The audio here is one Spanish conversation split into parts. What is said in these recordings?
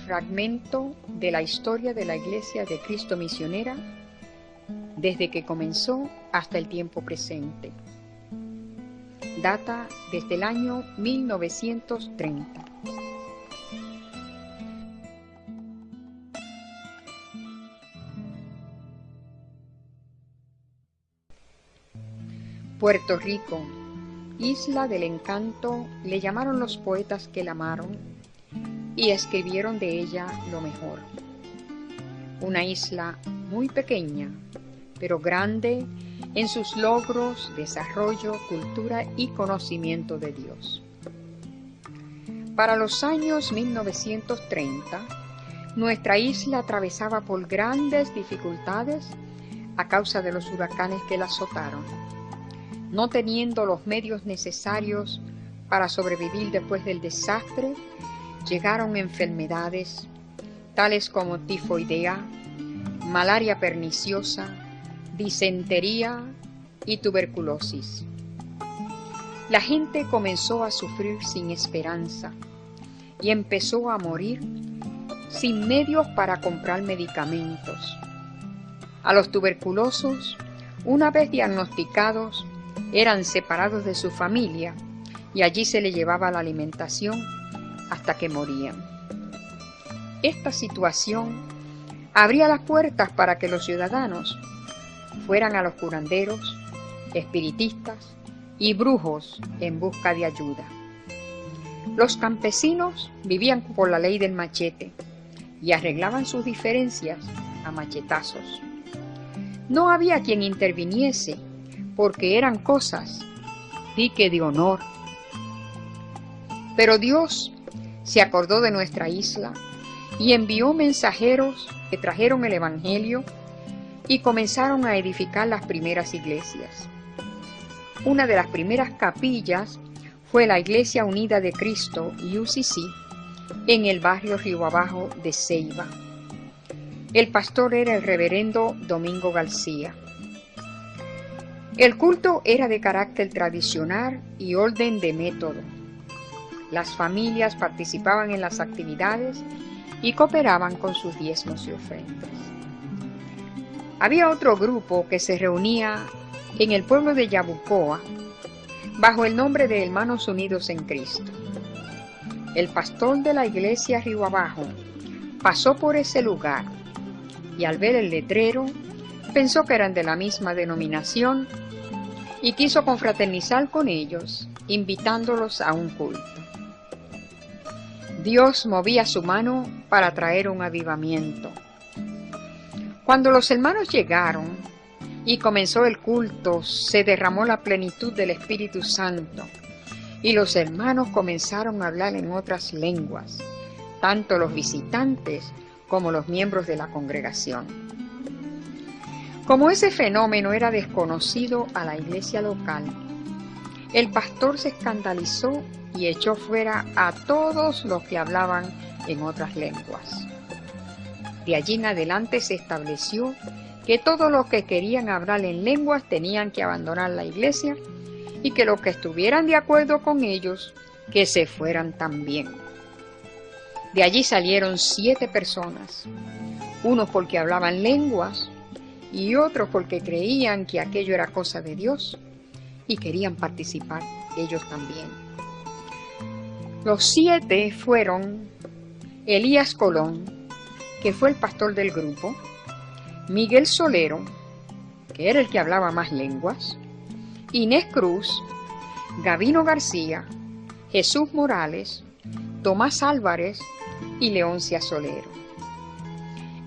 fragmento de la historia de la Iglesia de Cristo Misionera desde que comenzó hasta el tiempo presente. Data desde el año 1930. Puerto Rico, isla del encanto, le llamaron los poetas que la amaron y escribieron de ella lo mejor. Una isla muy pequeña, pero grande en sus logros, desarrollo, cultura y conocimiento de Dios. Para los años 1930, nuestra isla atravesaba por grandes dificultades a causa de los huracanes que la azotaron, no teniendo los medios necesarios para sobrevivir después del desastre. Llegaron enfermedades tales como tifoidea, malaria perniciosa, disentería y tuberculosis. La gente comenzó a sufrir sin esperanza y empezó a morir sin medios para comprar medicamentos. A los tuberculosos, una vez diagnosticados, eran separados de su familia y allí se les llevaba la alimentación hasta que morían. Esta situación abría las puertas para que los ciudadanos fueran a los curanderos, espiritistas y brujos en busca de ayuda. Los campesinos vivían por la ley del machete y arreglaban sus diferencias a machetazos. No había quien interviniese porque eran cosas, dique de honor. Pero Dios se acordó de nuestra isla y envió mensajeros que trajeron el Evangelio y comenzaron a edificar las primeras iglesias. Una de las primeras capillas fue la Iglesia Unida de Cristo, UCC, en el barrio Río Abajo de Ceiba. El pastor era el reverendo Domingo García. El culto era de carácter tradicional y orden de método. Las familias participaban en las actividades y cooperaban con sus diezmos y ofrendas. Había otro grupo que se reunía en el pueblo de Yabucoa bajo el nombre de Hermanos Unidos en Cristo. El pastor de la iglesia Río Abajo pasó por ese lugar y al ver el letrero pensó que eran de la misma denominación y quiso confraternizar con ellos, invitándolos a un culto. Dios movía su mano para traer un avivamiento. Cuando los hermanos llegaron y comenzó el culto, se derramó la plenitud del Espíritu Santo y los hermanos comenzaron a hablar en otras lenguas, tanto los visitantes como los miembros de la congregación. Como ese fenómeno era desconocido a la iglesia local, el pastor se escandalizó y echó fuera a todos los que hablaban en otras lenguas. De allí en adelante se estableció que todos los que querían hablar en lenguas tenían que abandonar la iglesia y que los que estuvieran de acuerdo con ellos, que se fueran también. De allí salieron 7 personas, unos porque hablaban lenguas y otros porque creían que aquello era cosa de Dios y querían participar ellos también. Los 7 fueron Elías Colón, que fue el pastor del grupo, Miguel Solero, que era el que hablaba más lenguas, Inés Cruz, Gabino García, Jesús Morales, Tomás Álvarez y Leoncia Solero.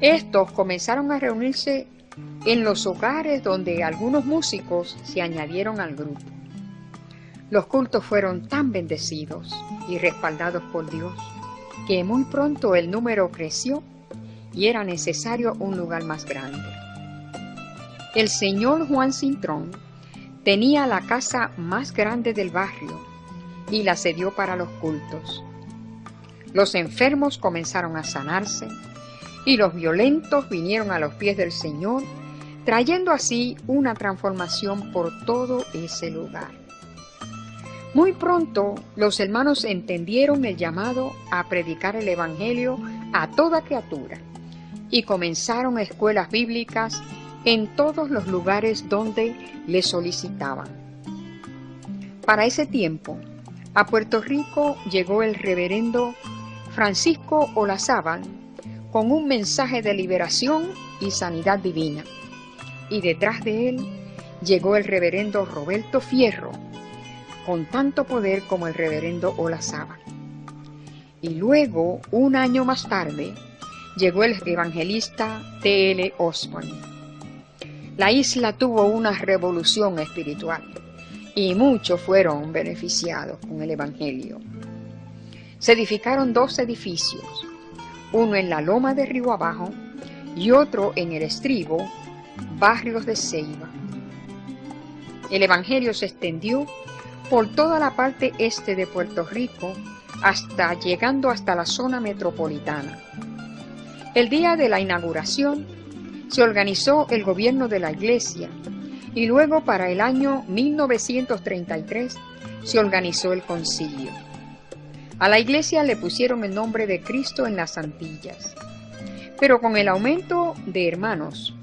Estos comenzaron a reunirse en los hogares donde algunos músicos se añadieron al grupo. Los cultos fueron tan bendecidos y respaldados por Dios que muy pronto el número creció y era necesario un lugar más grande. El señor Juan Cintrón tenía la casa más grande del barrio y la cedió para los cultos. Los enfermos comenzaron a sanarse y los violentos vinieron a los pies del Señor, trayendo así una transformación por todo ese lugar. Muy pronto los hermanos entendieron el llamado a predicar el Evangelio a toda criatura, y comenzaron escuelas bíblicas en todos los lugares donde le solicitaban. Para ese tiempo, a Puerto Rico llegó el reverendo Francisco Olazábal con un mensaje de liberación y sanidad divina, y detrás de él llegó el reverendo Roberto Fierro, con tanto poder como el reverendo Olazábal. Y luego, un año más tarde, llegó el evangelista T.L. Osborne. La isla tuvo una revolución espiritual y muchos fueron beneficiados con el evangelio. Se edificaron 2 edificios, uno en la loma de Río Abajo y otro en el Estribo, barrios de Ceiba. El evangelio se extendió por toda la parte este de Puerto Rico, llegando hasta la zona metropolitana. El día de la inauguración se organizó el gobierno de la iglesia y luego para el año 1933 se organizó el concilio. A la iglesia le pusieron el nombre de Cristo en las Antillas, pero con el aumento de hermanos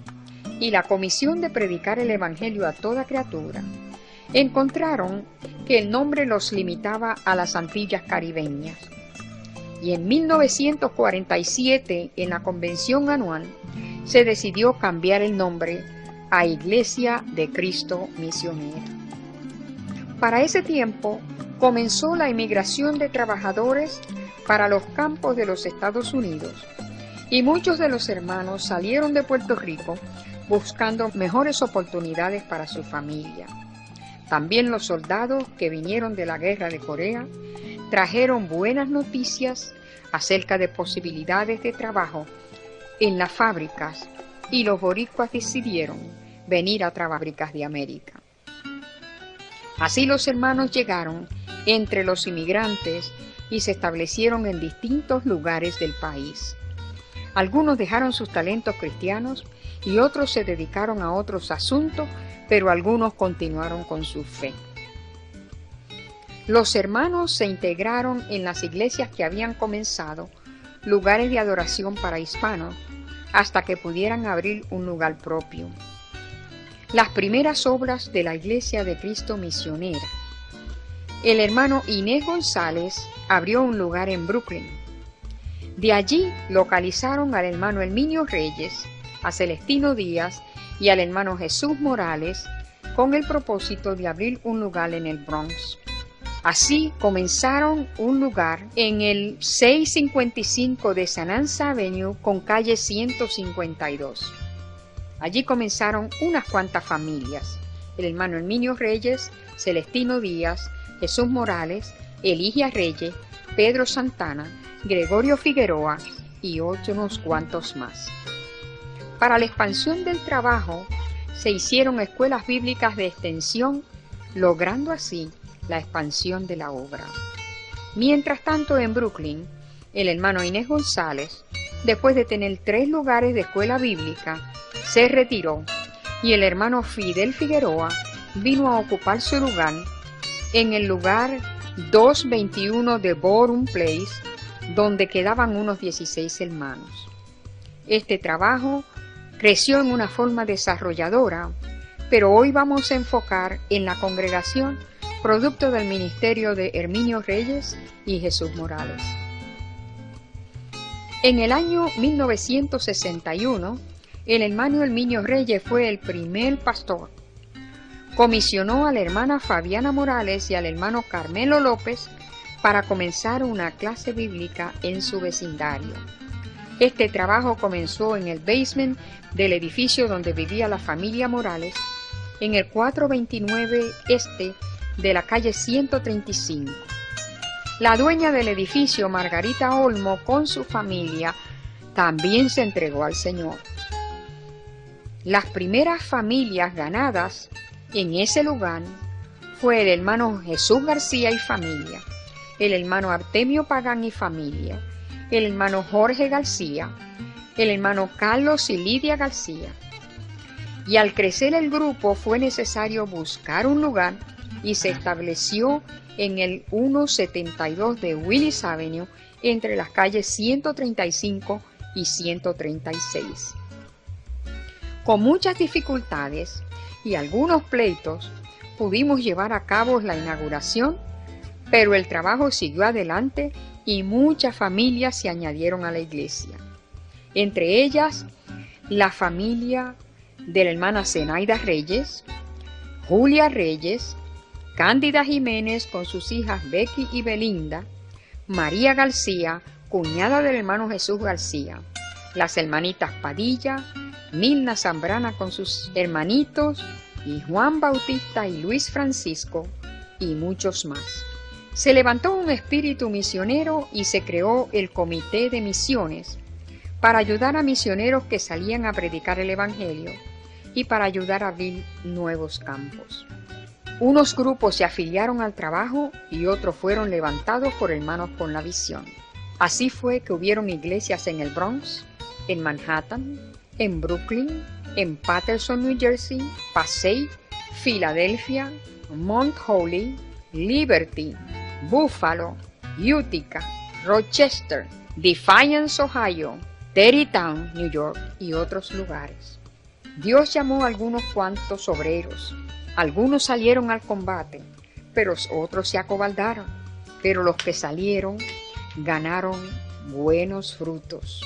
y la comisión de predicar el evangelio a toda criatura, encontraron que el nombre los limitaba a las Antillas caribeñas. Y en 1947, en la convención anual, se decidió cambiar el nombre a Iglesia de Cristo Misionera. Para ese tiempo, comenzó la inmigración de trabajadores para los campos de los Estados Unidos, y muchos de los hermanos salieron de Puerto Rico buscando mejores oportunidades para su familia. También los soldados que vinieron de la guerra de Corea trajeron buenas noticias acerca de posibilidades de trabajo en las fábricas, y los boricuas decidieron venir a Fábricas de América. Así los hermanos llegaron entre los inmigrantes y se establecieron en distintos lugares del país. Algunos dejaron sus talentos cristianos y otros se dedicaron a otros asuntos, pero algunos continuaron con su fe. Los hermanos se integraron en las iglesias que habían comenzado, lugares de adoración para hispanos, hasta que pudieran abrir un lugar propio. Las primeras obras de la Iglesia de Cristo Misionera. El hermano Inés González abrió un lugar en Brooklyn. De allí localizaron al hermano Herminio Reyes, a Celestino Díaz y al hermano Jesús Morales con el propósito de abrir un lugar en el Bronx. Así comenzaron un lugar en el 655 de Sananza Avenue con calle 152. Allí comenzaron unas cuantas familias: el hermano Herminio Reyes, Celestino Díaz, Jesús Morales, Eligia Reyes, Pedro Santana, Gregorio Figueroa y unos cuantos más. Para la expansión del trabajo se hicieron escuelas bíblicas de extensión, logrando así la expansión de la obra. Mientras tanto, en Brooklyn, el hermano Inés González, después de tener 3 lugares de escuela bíblica, se retiró y el hermano Fidel Figueroa vino a ocupar su lugar en el lugar 221 de Ballroom Place, donde quedaban unos 16 hermanos. Este trabajo creció en una forma desarrolladora, pero hoy vamos a enfocar en la congregación producto del ministerio de Herminio Reyes y Jesús Morales. En el año 1961, el hermano Herminio Reyes fue el primer pastor. Comisionó a la hermana Fabiana Morales y al hermano Carmelo López para comenzar una clase bíblica en su vecindario. Este trabajo comenzó en el basement del edificio donde vivía la familia Morales, en el 429 este de la calle 135. La dueña del edificio, Margarita Olmo, con su familia, también se entregó al Señor. Las primeras familias ganadas en ese lugar fue el hermano Jesús García y familia, el hermano Artemio Pagán y familia, el hermano Jorge García, el hermano Carlos y Lidia García. Y al crecer el grupo fue necesario buscar un lugar y se estableció en el 172 de Willis Avenue entre las calles 135 y 136. Con muchas dificultades y algunos pleitos, pudimos llevar a cabo la inauguración, pero el trabajo siguió adelante y muchas familias se añadieron a la iglesia. Entre ellas, la familia de la hermana Zenaida Reyes, Julia Reyes, Cándida Jiménez con sus hijas Becky y Belinda, María García, cuñada del hermano Jesús García, las hermanitas Padilla, Milna Zambrana con sus hermanitos, y Juan Bautista y Luis Francisco, y muchos más. Se levantó un espíritu misionero y se creó el Comité de Misiones para ayudar a misioneros que salían a predicar el Evangelio y para ayudar a abrir nuevos campos. Unos grupos se afiliaron al trabajo y otros fueron levantados por hermanos con la visión. Así fue que hubieron iglesias en el Bronx, en Manhattan, en Brooklyn, en Paterson, New Jersey, Passaic, Filadelfia, Mount Holly, Liberty, Buffalo, Utica, Rochester, Defiance, Ohio, Tarrytown, New York y otros lugares. Dios llamó a algunos cuantos obreros. Algunos salieron al combate, pero otros se acobardaron. Pero los que salieron ganaron buenos frutos.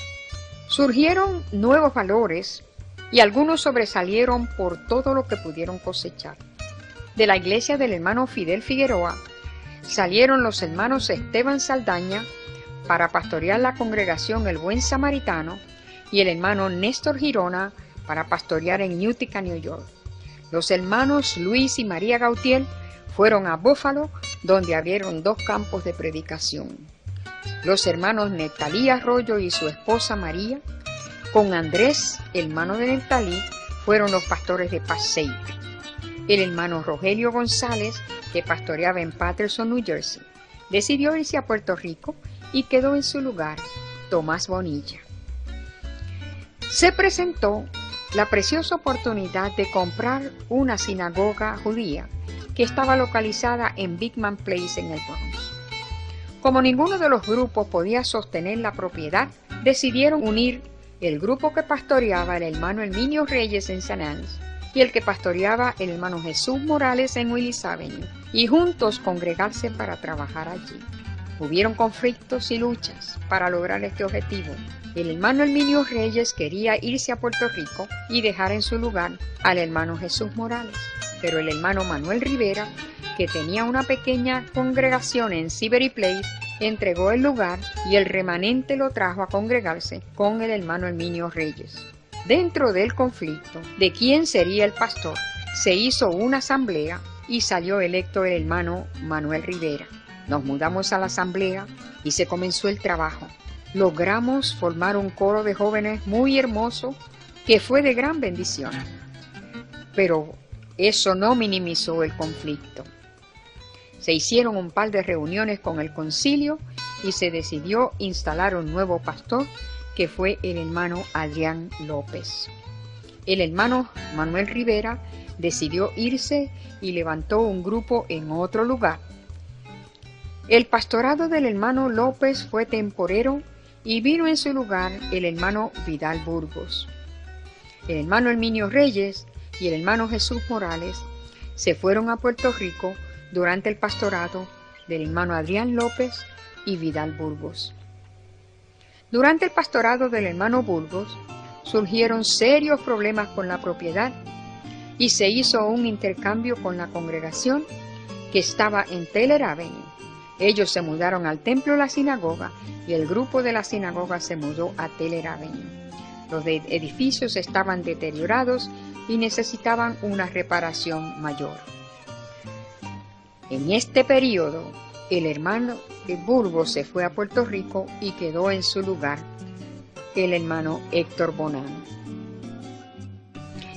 Surgieron nuevos valores y algunos sobresalieron por todo lo que pudieron cosechar. De la iglesia del hermano Fidel Figueroa salieron los hermanos Esteban Saldaña para pastorear la congregación El Buen Samaritano y el hermano Néstor Girona para pastorear en Utica, New York. Los hermanos Luis y María Gautier fueron a Buffalo, donde abrieron 2 campos de predicación. Los hermanos Netalí Arroyo y su esposa María, con Andrés, hermano de Netalí, fueron los pastores de Passaic. El hermano Rogelio González, que pastoreaba en Paterson, New Jersey, decidió irse a Puerto Rico y quedó en su lugar Tomás Bonilla. Se presentó la preciosa oportunidad de comprar una sinagoga judía que estaba localizada en Bigman Place en el Bronx. Como ninguno de los grupos podía sostener la propiedad, decidieron unir el grupo que pastoreaba el hermano Herminio Reyes en San Annes y el que pastoreaba el hermano Jesús Morales en Willis Avenue, y juntos congregarse para trabajar allí. Hubieron conflictos y luchas para lograr este objetivo. El hermano Herminio Reyes quería irse a Puerto Rico y dejar en su lugar al hermano Jesús Morales, pero el hermano Manuel Rivera, que tenía una pequeña congregación en Siberry Place, entregó el lugar y el remanente lo trajo a congregarse con el hermano Herminio Reyes. Dentro del conflicto de quién sería el pastor, se hizo una asamblea y salió electo el hermano Manuel Rivera. Nos mudamos a la asamblea y se comenzó el trabajo. Logramos formar un coro de jóvenes muy hermoso que fue de gran bendición. Pero eso no minimizó el conflicto. Se hicieron un par de reuniones con el concilio y se decidió instalar un nuevo pastor, que fue el hermano Adrián López. El hermano Manuel Rivera decidió irse y levantó un grupo en otro lugar. El pastorado del hermano López fue temporero y vino en su lugar el hermano Vidal Burgos. El hermano Herminio Reyes y el hermano Jesús Morales se fueron a Puerto Rico durante el pastorado del hermano Adrián López y Vidal Burgos. Durante el pastorado del hermano Burgos surgieron serios problemas con la propiedad y se hizo un intercambio con la congregación que estaba en Taylor Avenue. Ellos se mudaron al templo de la sinagoga y el grupo de la sinagoga se mudó a Taylor Avenue. Los edificios estaban deteriorados y necesitaban una reparación mayor. En este periodo, el hermano Burgos se fue a Puerto Rico y quedó en su lugar el hermano Héctor Bonano.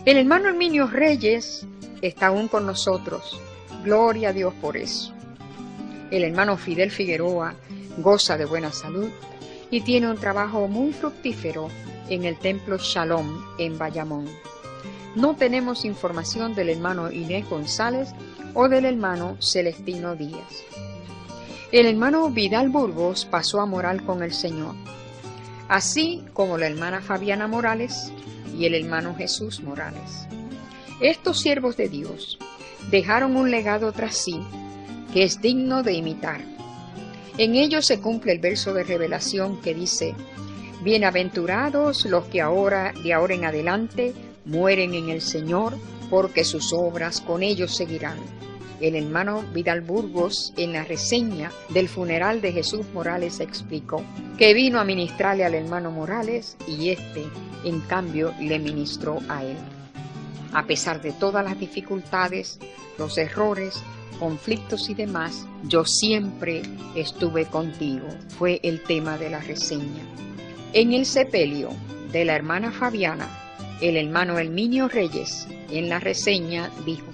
El hermano Herminio Reyes está aún con nosotros. Gloria a Dios por eso. El hermano Fidel Figueroa goza de buena salud y tiene un trabajo muy fructífero en el templo Shalom en Bayamón. No tenemos información del hermano Inés González o del hermano Celestino Díaz. El hermano Vidal Burgos pasó a morar con el Señor, así como la hermana Fabiana Morales y el hermano Jesús Morales. Estos siervos de Dios dejaron un legado tras sí que es digno de imitar. En ellos se cumple el verso de Revelación que dice: bienaventurados los que de ahora en adelante mueren en el Señor, porque sus obras con ellos seguirán. El hermano Vidal Burgos, en la reseña del funeral de Jesús Morales, explicó que vino a ministrarle al hermano Morales y éste, en cambio, le ministró a él. A pesar de todas las dificultades, los errores, conflictos y demás, yo siempre estuve contigo, fue el tema de la reseña. En el sepelio de la hermana Fabiana, el hermano Herminio Reyes, en la reseña dijo: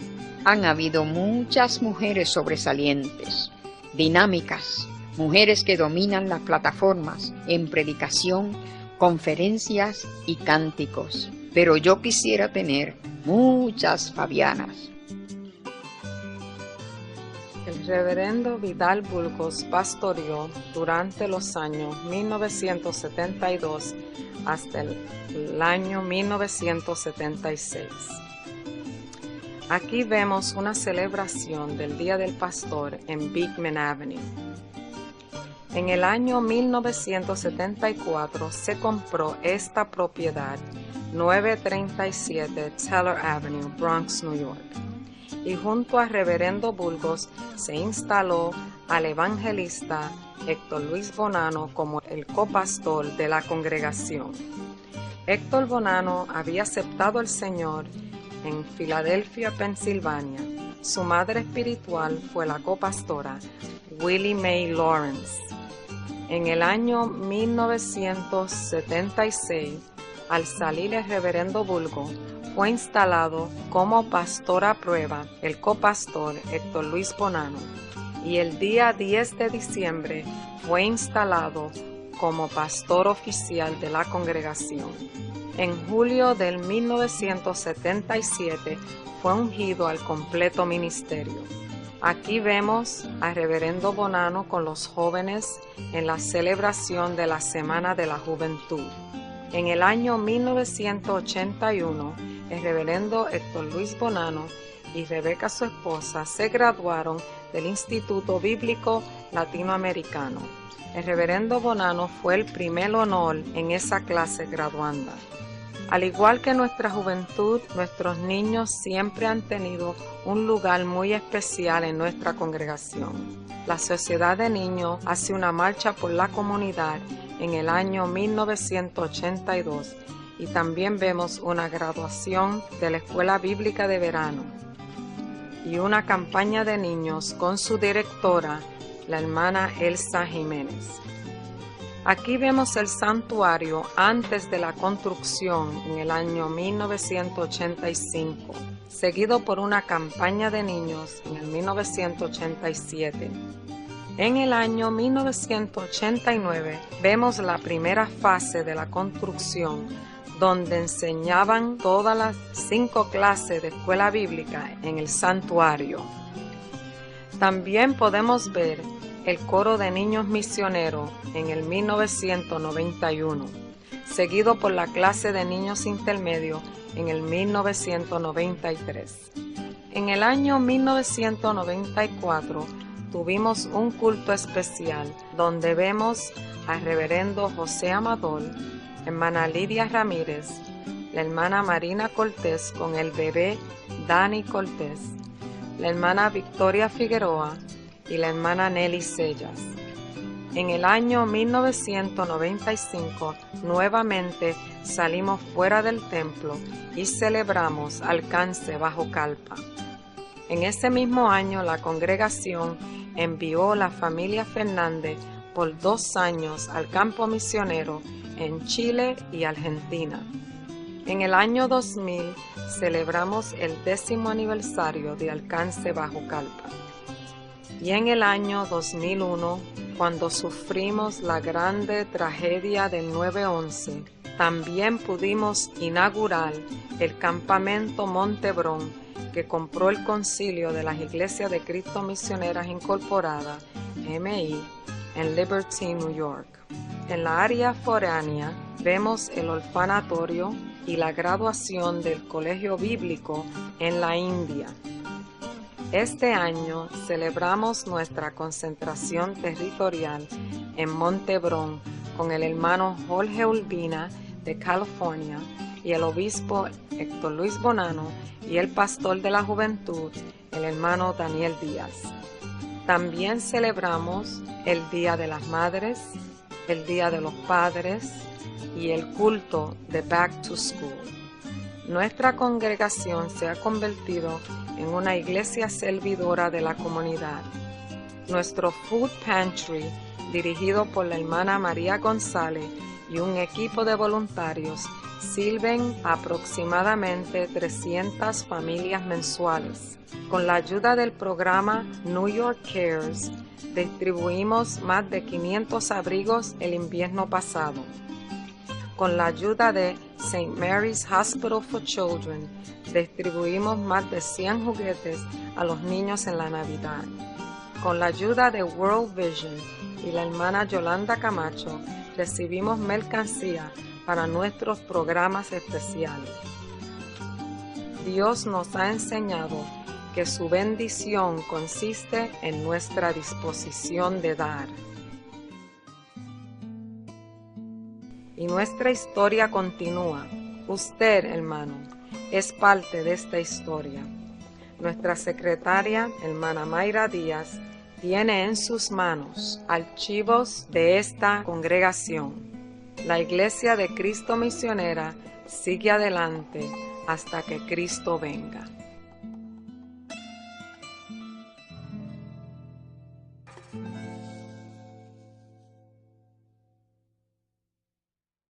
han habido muchas mujeres sobresalientes, dinámicas, mujeres que dominan las plataformas en predicación, conferencias y cánticos, pero yo quisiera tener muchas Fabianas. El reverendo Vidal Burgos pastoreó durante los años 1972 hasta el año 1976. Aquí vemos una celebración del Día del Pastor en Beekman Avenue. En el año 1974 se compró esta propiedad, 937 Teller Avenue, Bronx, New York. Y junto a Reverendo Burgos se instaló al evangelista Héctor Luis Bonano como el copastor de la congregación. Héctor Bonano había aceptado al Señor en Filadelfia, Pensilvania. Su madre espiritual fue la copastora Willie Mae Lawrence. En el año 1976, al salir el reverendo Burgos, fue instalado como pastor a prueba el copastor Héctor Luis Bonano, y el día 10 de diciembre fue instalado como pastor oficial de la congregación. En julio del 1977 fue ungido al completo ministerio. Aquí vemos al reverendo Bonano con los jóvenes en la celebración de la Semana de la Juventud. En el año 1981, el reverendo Héctor Luis Bonano y Rebeca, su esposa, se graduaron del Instituto Bíblico Latinoamericano. El reverendo Bonano fue el primer honor en esa clase graduanda. Al igual que nuestra juventud, nuestros niños siempre han tenido un lugar muy especial en nuestra congregación. La Sociedad de Niños hace una marcha por la comunidad en el año 1982 y también vemos una graduación de la Escuela Bíblica de Verano y una campaña de niños con su directora, la hermana Elsa Jiménez. Aquí vemos el santuario antes de la construcción en el año 1985, seguido por una campaña de niños en el 1987. En el año 1989 vemos la primera fase de la construcción, donde enseñaban todas las 5 clases de escuela bíblica en el santuario. También podemos ver el coro de niños misioneros en el 1991, seguido por la clase de niños intermedios en el 1993. En el año 1994 tuvimos un culto especial donde vemos al reverendo José Amador, hermana Lidia Ramírez, la hermana Marina Cortés con el bebé Dani Cortés, la hermana Victoria Figueroa y la hermana Nelly Sellas. En el año 1995 nuevamente salimos fuera del templo y celebramos Alcance bajo Calpa. En ese mismo año la congregación envió a la familia Fernández por 2 años al campo misionero en Chile y Argentina. En el año 2000 celebramos el 10º aniversario de Alcance bajo Calpa. Y en el año 2001, cuando sufrimos la grande tragedia del 9/11, también pudimos inaugurar el campamento Montebrón que compró el Concilio de las Iglesias de Cristo Misioneras Incorporadas, MI, en Liberty, New York. En la área foránea vemos el orfanatorio y la graduación del Colegio Bíblico en la India. Este año celebramos nuestra concentración territorial en Montebron con el hermano Jorge Urbina de California y el obispo Héctor Luis Bonano y el pastor de la juventud, el hermano Daniel Díaz. También celebramos el Día de las Madres, el Día de los Padres y el culto de Back to School. Nuestra congregación se ha convertido en una iglesia servidora de la comunidad. Nuestro food pantry, dirigido por la hermana María González y un equipo de voluntarios, sirven a aproximadamente 300 familias mensuales. Con la ayuda del programa New York Cares, distribuimos más de 500 abrigos el invierno pasado. Con la ayuda de St. Mary's Hospital for Children, distribuimos más de 100 juguetes a los niños en la Navidad. Con la ayuda de World Vision y la hermana Yolanda Camacho, recibimos mercancía para nuestros programas especiales. Dios nos ha enseñado que su bendición consiste en nuestra disposición de dar. Y nuestra historia continúa. Usted, hermano, es parte de esta historia. Nuestra secretaria, hermana Mayra Díaz, tiene en sus manos archivos de esta congregación. La Iglesia de Cristo Misionera sigue adelante hasta que Cristo venga.